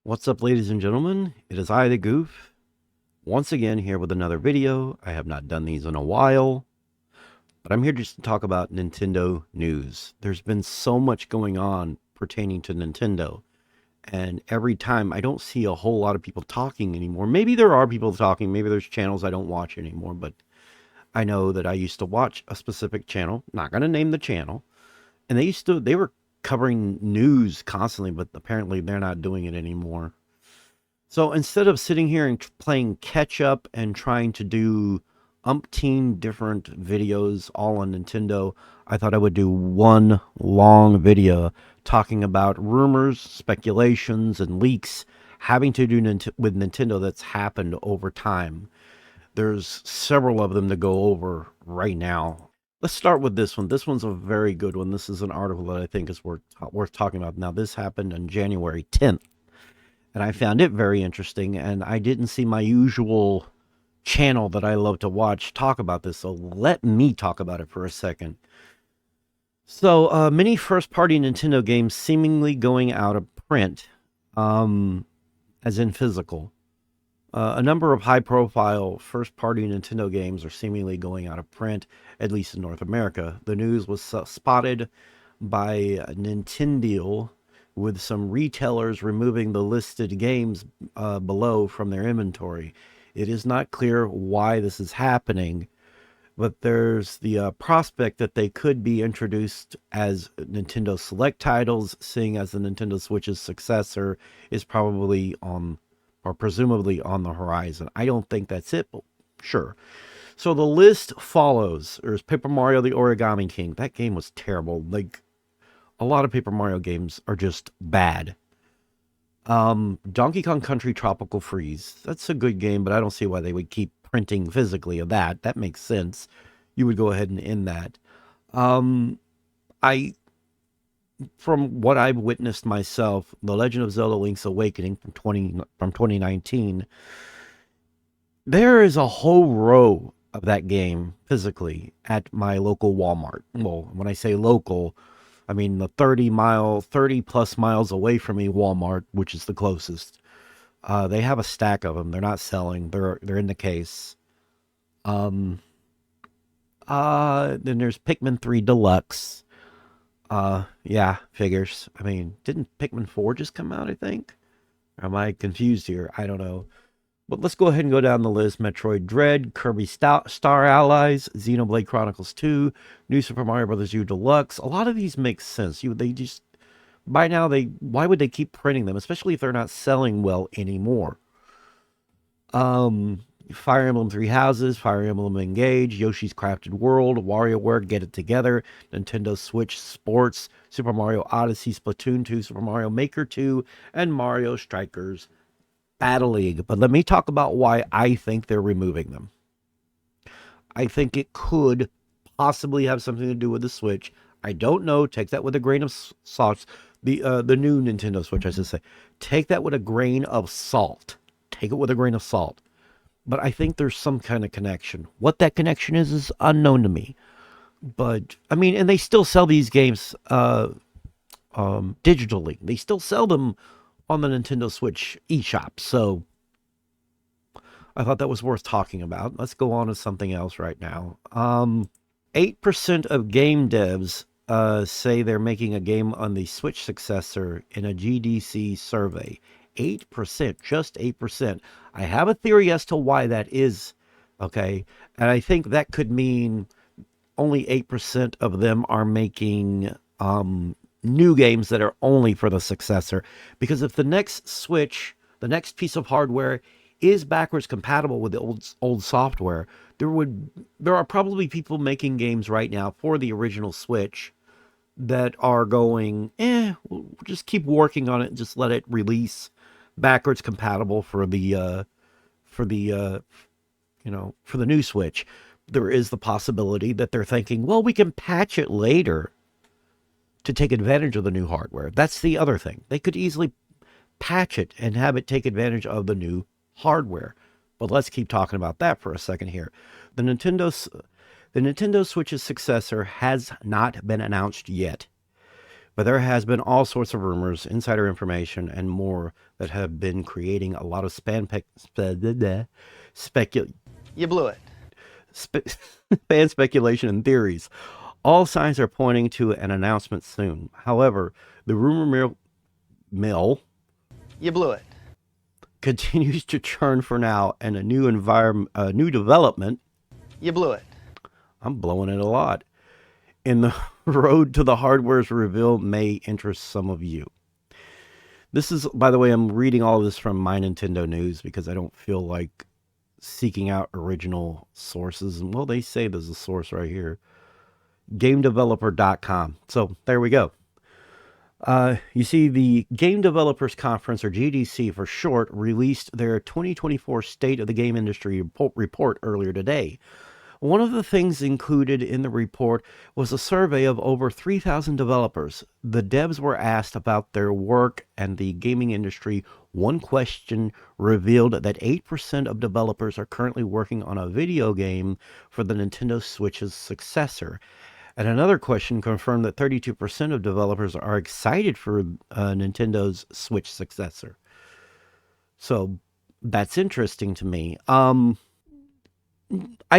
What's up, ladies and gentlemen? It is I, the Goof, once again here with another video. I have not done these in a while, but I'm here just to talk about Nintendo news. There's been so much going on pertaining to Nintendo, and every time I don't see a whole lot of people talking anymore. Maybe there are people talking, maybe there's channels I don't watch anymore, but I know that I used to watch a specific channel, not going to name the channel, and they were covering news constantly, but apparently they're not doing it anymore. So instead of sitting here and playing catch up and trying to do umpteen different videos all on Nintendo, I thought I would do one long video talking about rumors, speculations, and leaks having to do with Nintendo that's happened over time. There's several of them to go over right now. Let's start with this one. This one's a very good one. This is an article that I think is worth talking about. Now, this happened on January 10th. And I found it very interesting, and I didn't see my usual channel that I love to watch talk about this, so let me talk about it for a second. So, many first-party Nintendo games seemingly going out of print, as in physical. A number of high-profile first-party Nintendo games are seemingly going out of print, at least in North America. The news was spotted by Nintendo, with some retailers removing the listed games below from their inventory. It is not clear why this is happening, but there's the prospect that they could be introduced as Nintendo Select titles, seeing as the Nintendo Switch's successor is probably on, or presumably on the horizon. I don't think that's it, but sure. So the list follows. There's Paper Mario the Origami King. That game was terrible. Like, a lot of Paper Mario games are just bad. Donkey Kong Country Tropical Freeze. That's a good game, but I don't see why they would keep printing physically of that. That makes sense. You would go ahead and end that. I, from what I've witnessed myself, The Legend of Zelda: Link's Awakening from 2019, there is a whole row of that game physically at my local Walmart. Well, when I say local, I mean the 30 plus miles away from me Walmart, which is the closest. They have a stack of them. They're not selling. They're in the case. Then there's Pikmin 3 Deluxe. Yeah, figures. I mean, didn't Pikmin 4 just come out, I think? Or am I confused here? I don't know. But let's go ahead and go down the list. Metroid Dread, Kirby Star Allies, Xenoblade Chronicles 2, New Super Mario Bros. U Deluxe. A lot of these make sense. They just, by now, why would they keep printing them, especially if they're not selling well anymore? Fire Emblem Three Houses, Fire Emblem Engage, Yoshi's Crafted World, WarioWare Get It Together, Nintendo Switch Sports, Super Mario Odyssey, Splatoon 2, Super Mario Maker 2, and Mario Strikers Battle League. But let me talk about why I think they're removing them. I think it could possibly have something to do with the Switch. I don't know. Take that with a grain of salt. The new Nintendo Switch, I should say. Take that with a grain of salt. Take it with a grain of salt. But I think there's some kind of connection. What that connection is unknown to me. But, I mean, and they still sell these games digitally. They still sell them on the Nintendo Switch eShop. So I thought that was worth talking about. Let's go on to something else right now. 8% of game devs say they're making a game on the Switch successor in a GDC survey. 8%, just 8%. I have a theory as to why that is, okay? And I think that could mean only 8% of them are making new games that are only for the successor. Because if the next Switch, the next piece of hardware is backwards compatible with the old software, there are probably people making games right now for the original Switch that are going, we'll just keep working on it and just let it release backwards compatible for the new Switch. There is the possibility that they're thinking, well, we can patch it later to take advantage of the new hardware. That's the other thing. They could easily patch it and have it take advantage of the new hardware. But let's keep talking about that for a second here. The Nintendo Switch's successor has not been announced yet. But there has been all sorts of rumors, insider information, and more that have been creating a lot of You blew it. fan speculation and theories. All signs are pointing to an announcement soon. However, the mill You blew it. continues to churn for now, and a new development. You blew it. I'm blowing it a lot. In the road to the hardware's reveal may interest some of you. This is, by the way, I'm reading all of this from My Nintendo News because I don't feel like seeking out original sources. And well, they say there's a source right here, GameDeveloper.com. So there we go. You see, the Game Developers Conference, or GDC for short, released their 2024 State of the Game Industry report earlier today. One of the things included in the report was a survey of over 3,000 developers. The devs were asked about their work and the gaming industry. One question revealed that 8% of developers are currently working on a video game for the Nintendo Switch's successor. And another question confirmed that 32% of developers are excited for Nintendo's Switch successor. So that's interesting to me. I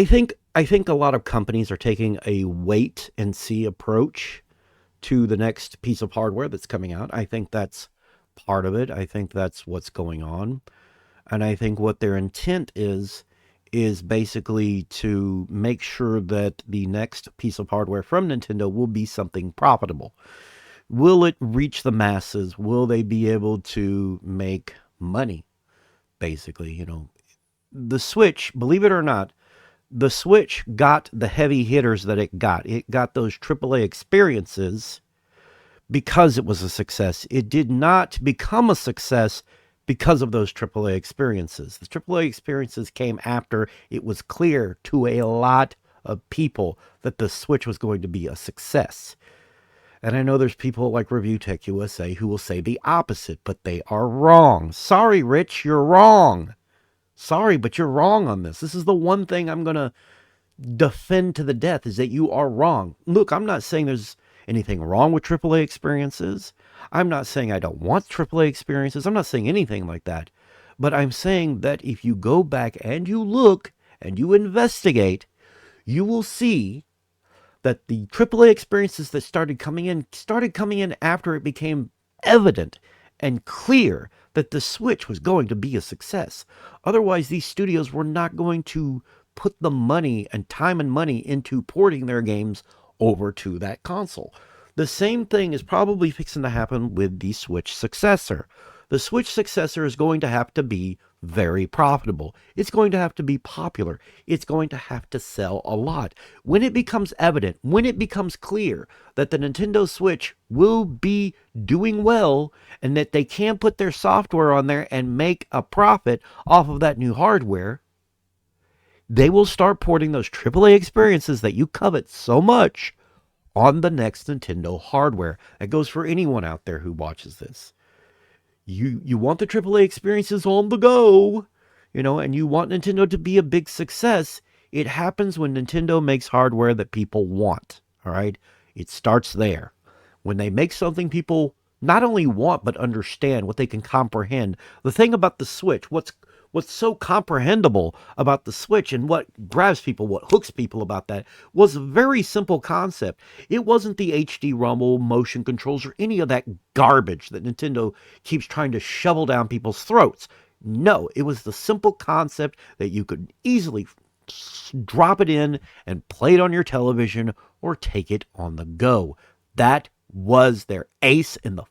think a lot of companies are taking a wait and see approach to the next piece of hardware that's coming out. I think that's part of it. I think that's what's going on. And I think what their intent is basically to make sure that the next piece of hardware from Nintendo will be something profitable. Will it reach the masses? Will they be able to make money? Basically, the Switch, believe it or not, the Switch got the heavy hitters that it got. It got those AAA experiences because it was a success. It did not become a success because of those AAA experiences. The AAA experiences came after it was clear to a lot of people that the Switch was going to be a success. And I know there's people like Review Tech USA who will say the opposite, but they are wrong. Sorry, Rich, you're wrong. Sorry, but you're wrong on this. This is the one thing I'm going to defend to the death, is that you are wrong. Look, I'm not saying there's anything wrong with AAA experiences. I'm not saying I don't want AAA experiences. I'm not saying anything like that. But I'm saying that if you go back and you look and you investigate, you will see that the AAA experiences that started coming in after it became evident and clear that the Switch was going to be a success. Otherwise, these studios were not going to put the money and time and money into porting their games over to that console. The same thing is probably fixing to happen with the Switch successor. The Switch successor is going to have to be very profitable. It's going to have to be popular. It's going to have to sell a lot. When it becomes evident, when it becomes clear that the Nintendo Switch will be doing well and that they can put their software on there and make a profit off of that new hardware, they will start porting those AAA experiences that you covet so much on the next Nintendo hardware. That goes for anyone out there who watches this. You want the AAA experiences on the go, and you want Nintendo to be a big success. It happens when Nintendo makes hardware that people want, all right? It starts there. When they make something people not only want but understand, what they can comprehend. The thing about the Switch, what's so comprehensible about the Switch and what grabs people, what hooks people about that, was a very simple concept. It wasn't the HD rumble, motion controls, or any of that garbage that Nintendo keeps trying to shovel down people's throats. No, it was the simple concept that you could easily drop it in and play it on your television or take it on the go. That was their ace in the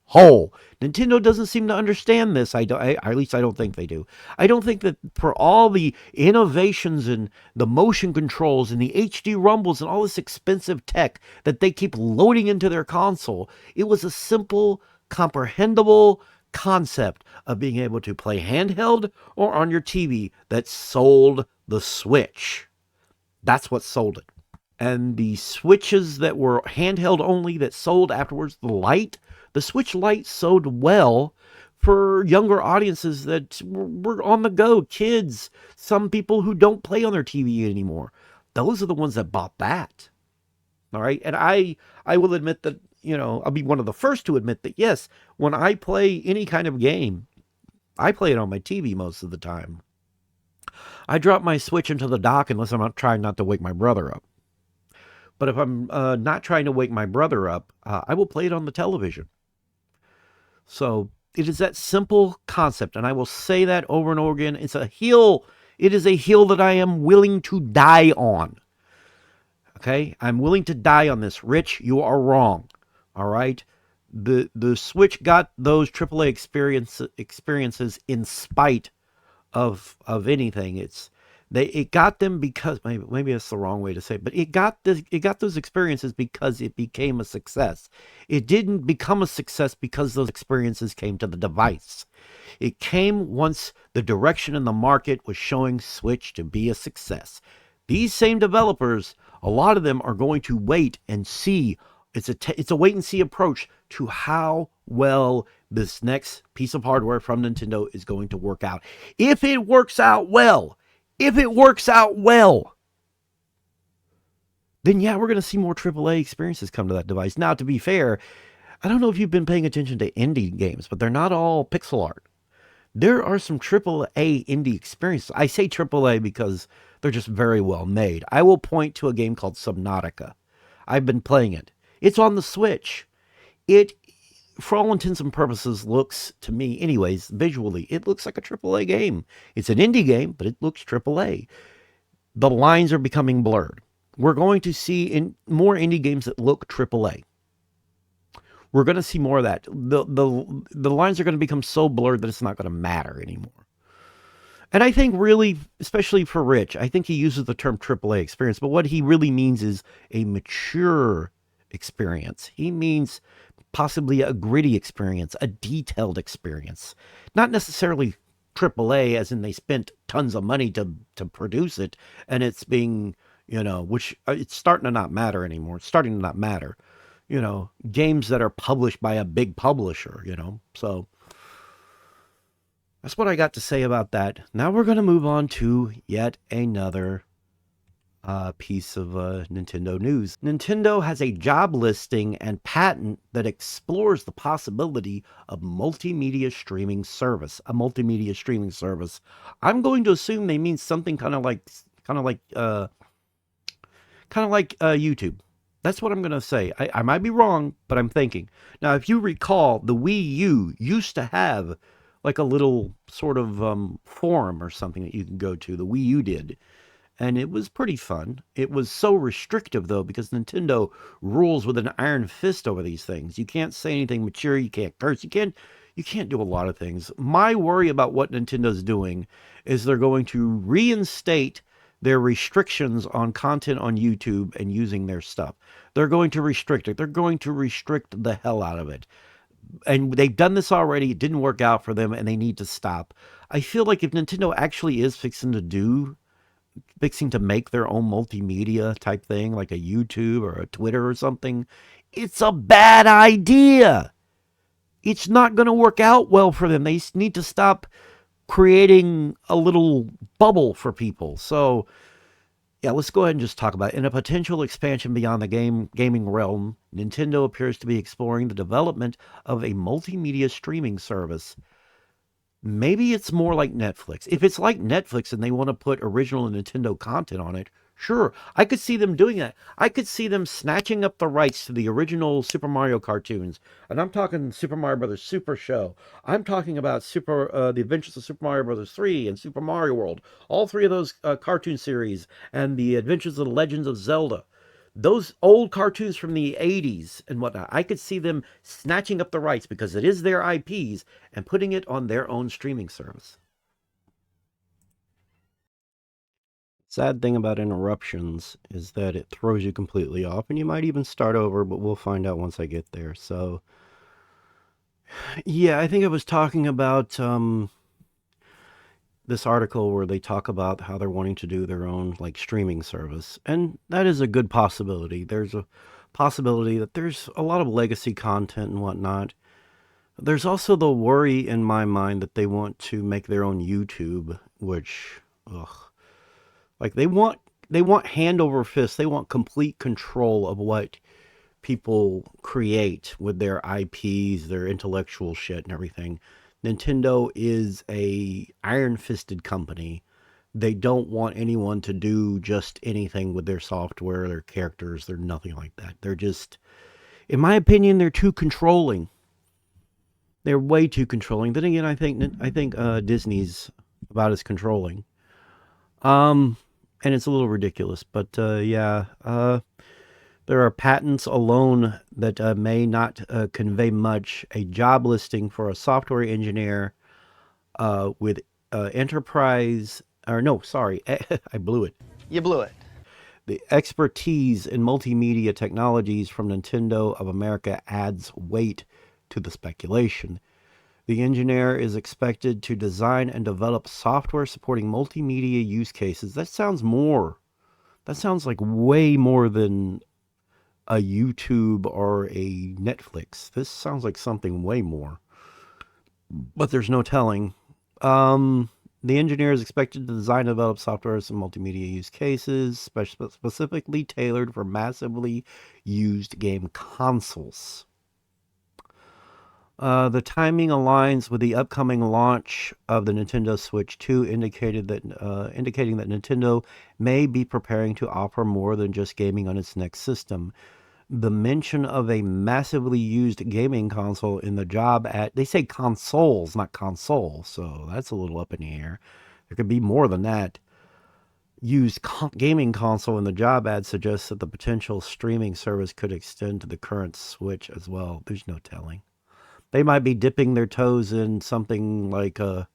hole. Nintendo doesn't seem to understand this. At least I don't think they do. I don't think that for all the innovations and the motion controls and the HD rumbles and all this expensive tech that they keep loading into their console, it was a simple, comprehensible concept of being able to play handheld or on your TV that sold the Switch. That's what sold it. And the Switches that were handheld only that sold afterwards, the Switch Lite sold well for younger audiences that were on the go, kids, some people who don't play on their TV anymore. Those are the ones that bought that. All right. And I will admit that I'll be one of the first to admit that, yes, when I play any kind of game, I play it on my TV most of the time. I drop my Switch into the dock unless I'm not trying not to wake my brother up. But if I'm not trying to wake my brother up, I will play it on the television. So it is that simple concept, and I will say that over and over again. It's a hill. It is a hill that I am willing to die on. Okay, I'm willing to die on this. Rich, you are wrong. All right, the Switch got those AAA experiences in spite of anything. It got them because maybe that's the wrong way to say it, but it got those experiences because it became a success. It didn't become a success because those experiences came to the device. It came once the direction in the market was showing Switch to be a success. These same developers, a lot of them are going to wait and see. It's a wait and see approach to how well this next piece of hardware from Nintendo is going to work out. If it works out well, then yeah, we're going to see more AAA experiences come to that device. Now, to be fair, I don't know if you've been paying attention to indie games, but they're not all pixel art. There are some AAA indie experiences. I say AAA because they're just very well made. I will point to a game called Subnautica. I've been playing it. It's on the Switch. It, for all intents and purposes, looks, to me anyways, visually, it looks like a AAA game. It's an indie game, but it looks AAA. The lines are becoming blurred. We're going to see in more indie games that look AAA. We're going to see more of that. The lines are going to become so blurred that it's not going to matter anymore. And I think really, especially for Rich, I think he uses the term AAA experience, but what he really means is a mature experience. He means possibly a gritty experience, a detailed experience. Not necessarily AAA as in they spent tons of money to produce it and it's being, which it's starting to not matter anymore. It's starting to not matter. Games that are published by a big publisher, So that's what I got to say about that. Now we're going to move on to yet another piece of Nintendo news. Nintendo has a job listing and patent that explores the possibility of multimedia streaming service. A multimedia streaming service. I'm going to assume they mean something kind of like YouTube. That's what I'm going to say. I might be wrong, but I'm thinking. Now, if you recall, the Wii U used to have like a little sort of forum or something that you can go to. The Wii U did. And it was pretty fun. It was so restrictive, though, because Nintendo rules with an iron fist over these things. You can't say anything mature. You can't curse. You can't do a lot of things. My worry about what Nintendo's doing is they're going to reinstate their restrictions on content on YouTube and using their stuff. They're going to restrict it. They're going to restrict the hell out of it. And they've done this already. It didn't work out for them, and they need to stop. I feel like if Nintendo actually is fixing to make their own multimedia type thing, like a YouTube or a Twitter or something, it's a bad idea. It's not going to work out well for them. They need to stop creating a little bubble for people. So, yeah, let's go ahead and just talk about it. In a potential expansion beyond the gaming realm, Nintendo appears to be exploring the development of a multimedia streaming service. Maybe it's more like Netflix. If it's like Netflix and they want to put original Nintendo content on it, sure, I could see them doing that. I could see them snatching up the rights to the original Super Mario cartoons. And I'm talking Super Mario Brothers Super Show. I'm talking about The Adventures of Super Mario Brothers 3 and Super Mario World. All three of those cartoon series and The Adventures of the Legends of Zelda. Those old cartoons from the 80s and whatnot, I could see them snatching up the rights because it is their IPs and putting it on their own streaming service. Sad thing about interruptions is that it throws you completely off and you might even start over, but we'll find out once I get there. So, yeah, I think I was talking about this article where they talk about how they're wanting to do their own like streaming service, and that is a good possibility. There's a possibility that there's a lot of legacy content and whatnot. There's also the worry in my mind that they want to make their own YouTube, which, ugh, like they want hand over fist. They want complete control of what people create with their IPs, their intellectual shit and everything. Nintendo is a iron-fisted company. They don't want anyone to do just anything with their software, their characters, they're nothing like that. They're just, in my opinion, they're too controlling. They're way too controlling. Then again, I think Disney's about as controlling. Um, and it's a little ridiculous, but yeah, there are patents alone that may not convey much. A job listing for a software engineer with enterprise, or no, sorry, I blew it. You blew it. The expertise in multimedia technologies from Nintendo of America adds weight to the speculation. The engineer is expected to design and develop software supporting multimedia use cases. That sounds more. That sounds like way more than a YouTube or a Netflix. This sounds like something way more. But there's no telling. The engineer is expected to design and develop software and multimedia use cases, specifically tailored for massively used game consoles. The timing aligns with the upcoming launch of the Nintendo Switch 2, indicating that Nintendo may be preparing to offer more than just gaming on its next system. The mention of a massively used gaming console in the job ad, they say consoles, not console, so that's a little up in the air. There could be more than that. Used gaming console in the job ad suggests that the potential streaming service could extend to the current Switch as well. There's no telling. They might be dipping their toes in something like a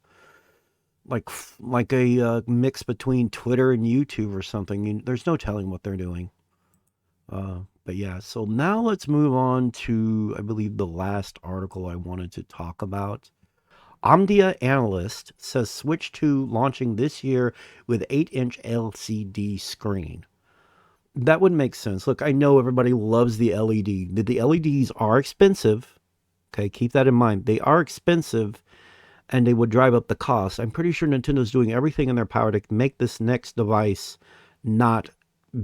mix between Twitter and YouTube or something. There's no telling what they're doing. But yeah, so now let's move on to, I believe, the last article I wanted to talk about. Omdia analyst says Switch 2 launching this year with 8-inch LCD screen. That would make sense. Look, I know everybody loves the LED. The LEDs are expensive. Okay, keep that in mind. They are expensive and they would drive up the cost. I'm pretty sure Nintendo's doing everything in their power to make this next device not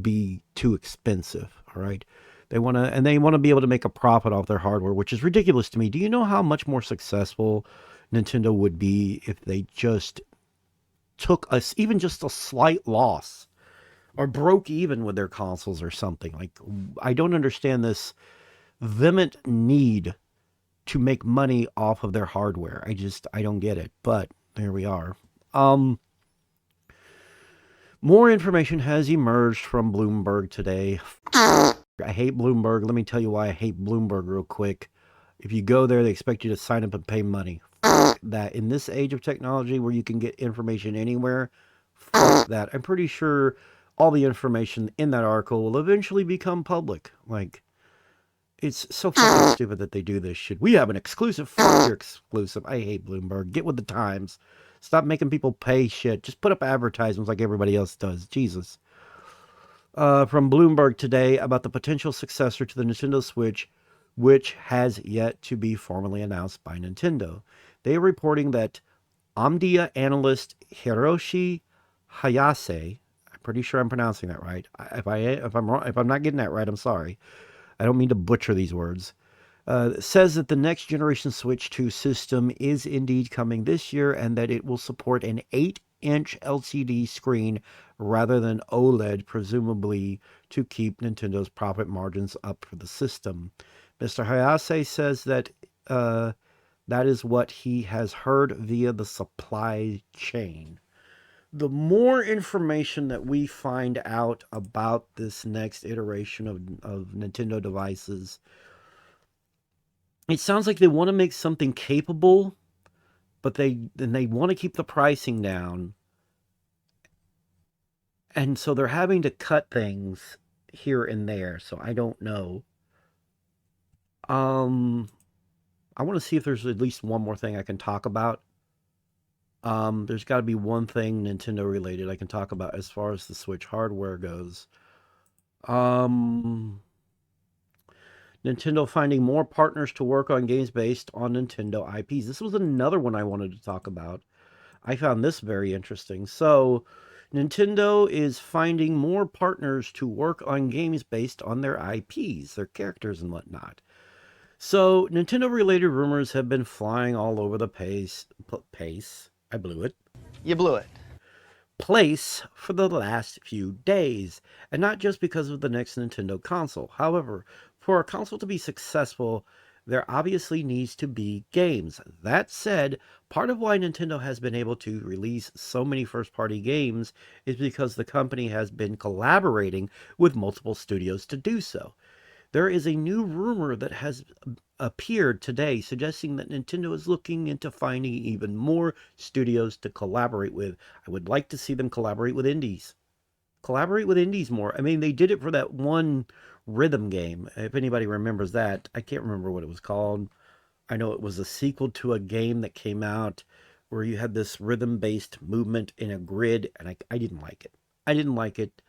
be too expensive. All right. They want to be able to make a profit off their hardware, which is ridiculous to me. Do you know how much more successful Nintendo would be if they just took us even just a slight loss or broke even with their consoles or something? Like, I don't understand this vehement need to make money off of their hardware. I don't get it, but there we are. More information has emerged from Bloomberg today. I hate Bloomberg. Let me tell you why I hate Bloomberg real quick. If you go there, they expect you to sign up and pay money. That in this age of technology where you can get information anywhere, that. I'm pretty sure all the information in that article will eventually become public. Like, it's so fucking stupid that they do this shit. We have an exclusive. Fuck your exclusive. I hate Bloomberg. Get with the times. Stop making people pay shit. Just put up advertisements like everybody else does. Jesus. From Bloomberg today about the potential successor to the Nintendo Switch, which has yet to be formally announced by Nintendo. They are reporting that Omdia analyst Hiroshi Hayase, I'm pretty sure I'm pronouncing that right. If I'm wrong, if I'm not getting that right, I'm sorry. I don't mean to butcher these words. Says that the next generation Switch 2 system is indeed coming this year and that it will support an 8-inch LCD screen rather than OLED, presumably to keep Nintendo's profit margins up for the system. Mr. Hayase says that that is what he has heard via the supply chain. The more information that we find out about this next iteration of Nintendo devices, it sounds like they want to make something capable, but they want to keep the pricing down. And so they're having to cut things here and there. So I don't know. I want to see if there's at least one more thing I can talk about. There's got to be one thing Nintendo related I can talk about as far as the Switch hardware goes. Nintendo finding more partners to work on games based on Nintendo IPs. This was another one I wanted to talk about. I found this very interesting. So, Nintendo is finding more partners to work on games based on their IPs, their characters, and whatnot. So, Nintendo related rumors have been flying all over the pace. I blew it. You blew it. Place for the last few days, and not just because of the next Nintendo console. However, for a console to be successful, there obviously needs to be games. That said, part of why Nintendo has been able to release so many first party games is because the company has been collaborating with multiple studios to do so. There is a new rumor that has appeared today suggesting that Nintendo is looking into finding even more studios to collaborate with. I would like to see them collaborate with indies. Collaborate with indies more. I mean, they did it for that one rhythm game. If anybody remembers that, I can't remember what it was called. I know it was a sequel to a game that came out where you had this rhythm based movement in a grid, and I didn't like it. I didn't like it.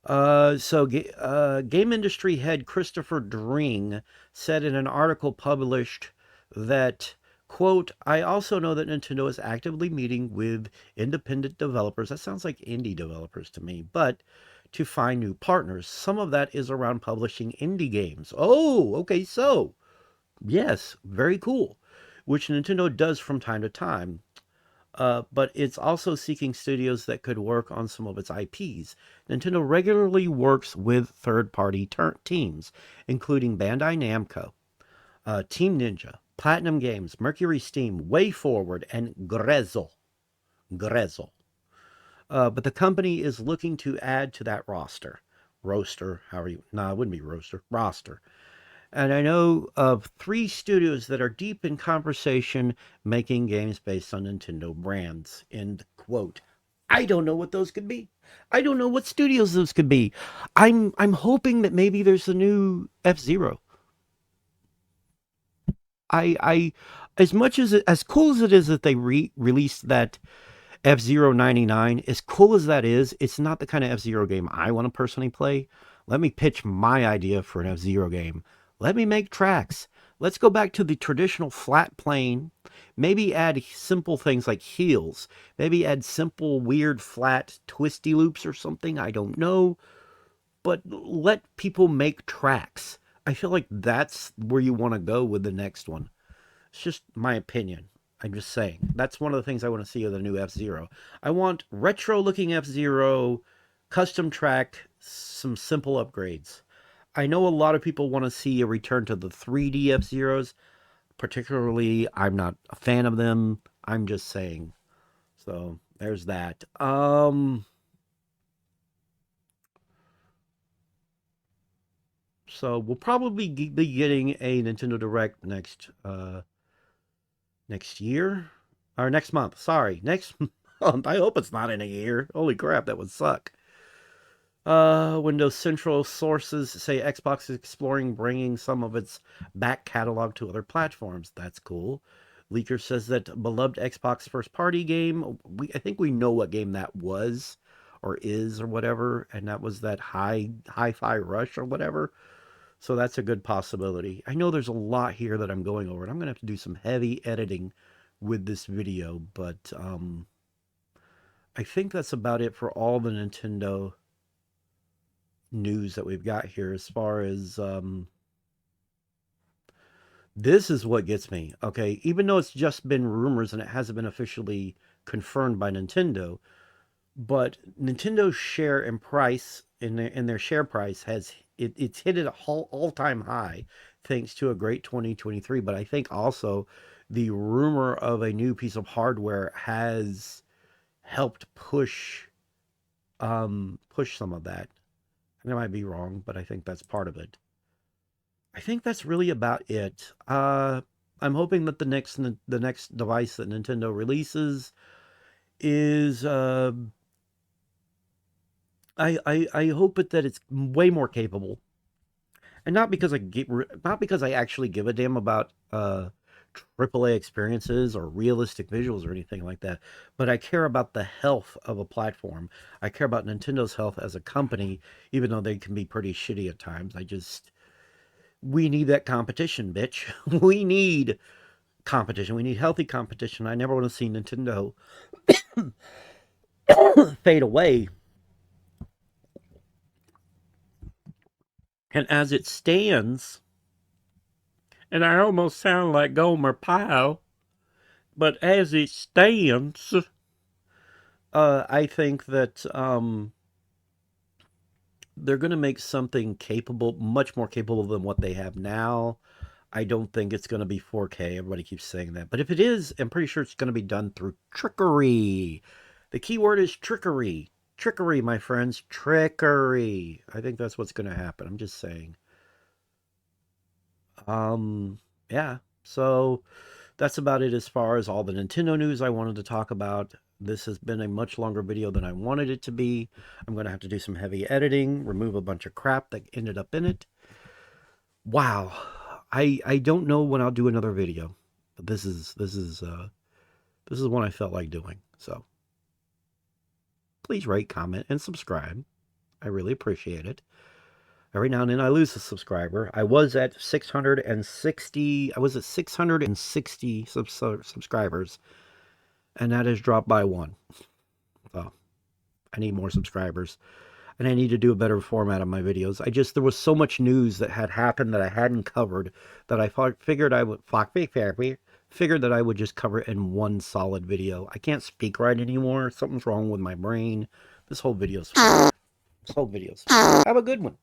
Game industry head Christopher Dring said in an article published that, quote, I also know that Nintendo is actively meeting with independent developers. That sounds like indie developers to me, but to find new partners. Some of that is around publishing indie games. Oh, okay, so yes, very cool, which Nintendo does from time to time. But it's also seeking studios that could work on some of its IPs. Nintendo regularly works with third party teams, including Bandai Namco, Team Ninja, Platinum Games, Mercury Steam, Way Forward, and Grezzo. Grezzo. But the company is looking to add to that roster. Roaster, however you, no, it wouldn't be roaster, roster. And I know of 3 studios that are deep in conversation making games based on Nintendo brands. End quote. I don't know what those could be. I don't know what studios those could be. I'm hoping that maybe there's a new F-Zero. I as much as as cool as it is that they released that F-Zero 99, as cool as that is, it's not the kind of F-Zero game I want to personally play. Let me pitch my idea for an F-Zero game. Let me make tracks. Let's go back to the traditional flat plane. Maybe add simple things like heels. Maybe add simple, weird, flat, twisty loops or something. I don't know. But let people make tracks. I feel like that's where you want to go with the next one. It's just my opinion. I'm just saying. That's one of the things I want to see with the new F-Zero. I want retro looking F-Zero, custom track, some simple upgrades. I know a lot of people want to see a return to the 3D F-Zeros. Particularly, I'm not a fan of them. I'm just saying. So, there's that. So we'll probably be getting a Nintendo Direct next year or next month. Sorry, next month. I hope it's not in a year. Holy crap, that would suck. Windows Central sources say Xbox is exploring bringing some of its back catalog to other platforms. That's cool. Leaker says that beloved Xbox first party game. I think we know what game that was, or is, or whatever, and that was that Hi-Fi Rush or whatever. So that's a good possibility. I know there's a lot here that I'm going over, and I'm gonna have to do some heavy editing with this video, but I think that's about it for all the Nintendo news that we've got here as far as this is what gets me. Okay, even though it's just been rumors and it hasn't been officially confirmed by Nintendo, but Nintendo's share and price in their share price it's hit at an all-time high thanks to a great 2023, but I think also the rumor of a new piece of hardware has helped push some of that. And I might be wrong, but I think that's part of it. I think that's really about it. I'm hoping that the next device that Nintendo releases is I hope that it's way more capable, and not because I actually give a damn about AAA experiences or realistic visuals or anything like that, but I care about the health of a platform. I care about Nintendo's health as a company, even though they can be pretty shitty at times. We need that competition, bitch. We need competition. We need healthy competition. I never want to see Nintendo fade away. And as it stands, and I almost sound like Gomer Pyle, but as it stands, I think that they're going to make something capable, much more capable than what they have now. I don't think it's going to be 4K. Everybody keeps saying that. But if it is, I'm pretty sure it's going to be done through trickery. The key word is trickery. Trickery, my friends. Trickery. I think that's what's going to happen. I'm just saying. Yeah. So that's about it as far as all the Nintendo news I wanted to talk about. This has been a much longer video than I wanted it to be. I'm going to have to do some heavy editing, remove a bunch of crap that ended up in it. Wow. I don't know when I'll do another video, but this is one I felt like doing. So please rate, comment, and subscribe. I really appreciate it. Every now and then I lose a subscriber. I was at 660. I was at 660 subscribers, and that has dropped by one. So I need more subscribers, and I need to do a better format of my videos. There was so much news that had happened that I hadn't covered that I figured I would figured that I would just cover it in one solid video. I can't speak right anymore. Something's wrong with my brain. This whole video's. Have a good one.